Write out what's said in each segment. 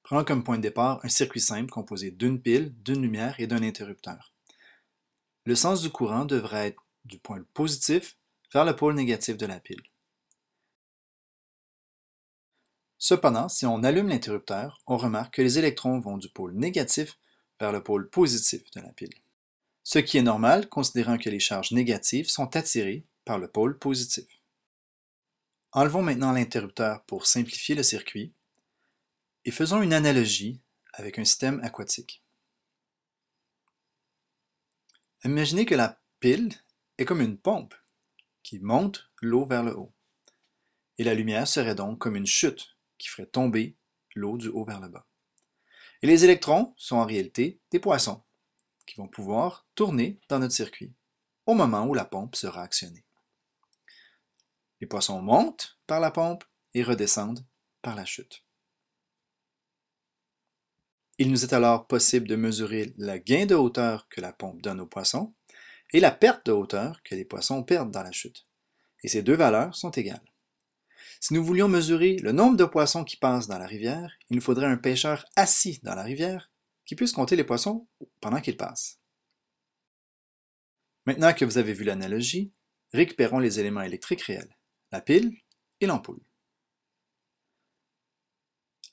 Prenons comme point de départ un circuit simple composé d'une pile, d'une lumière et d'un interrupteur. Le sens du courant devrait être du pôle positif vers le pôle négatif de la pile. Cependant, si on allume l'interrupteur, on remarque que les électrons vont du pôle négatif vers le pôle positif de la pile. Ce qui est normal, considérant que les charges négatives sont attirées par le pôle positif. Enlevons maintenant l'interrupteur pour simplifier le circuit et faisons une analogie avec un système aquatique. Imaginez que la pile est comme une pompe qui monte l'eau vers le haut. Et la lumière serait donc comme une chute qui ferait tomber l'eau du haut vers le bas. Et les électrons sont en réalité des poissons qui vont pouvoir tourner dans notre circuit au moment où la pompe sera actionnée. Les poissons montent par la pompe et redescendent par la chute. Il nous est alors possible de mesurer le gain de hauteur que la pompe donne aux poissons et la perte de hauteur que les poissons perdent dans la chute. Et ces deux valeurs sont égales. Si nous voulions mesurer le nombre de poissons qui passent dans la rivière, il nous faudrait un pêcheur assis dans la rivière qui puisse compter les poissons pendant qu'ils passent. Maintenant que vous avez vu l'analogie, récupérons les éléments électriques réels, la pile et l'ampoule.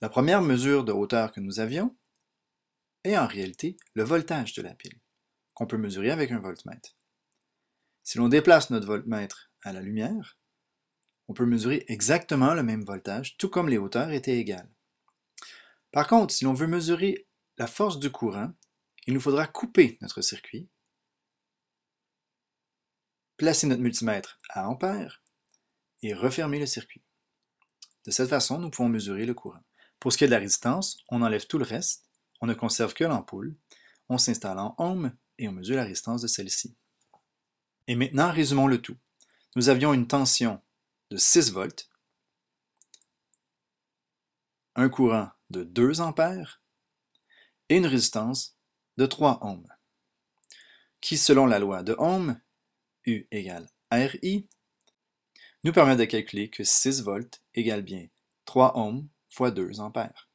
La première mesure de hauteur que nous avions est en réalité le voltage de la pile, qu'on peut mesurer avec un voltmètre. Si l'on déplace notre voltmètre à la lumière, on peut mesurer exactement le même voltage, tout comme les hauteurs étaient égales. Par contre, si l'on veut mesurer la force du courant, il nous faudra couper notre circuit, placer notre multimètre à ampères et refermer le circuit. De cette façon, nous pouvons mesurer le courant. Pour ce qui est de la résistance, on enlève tout le reste, on ne conserve que l'ampoule, on s'installe en ohms et on mesure la résistance de celle-ci. Et maintenant, résumons le tout. Nous avions une tension de 6 volts, un courant de 2 ampères et une résistance de 3 ohms, qui, selon la loi de Ohm, U égale RI, nous permet de calculer que 6 volts égale bien 3 ohms fois 2 ampères.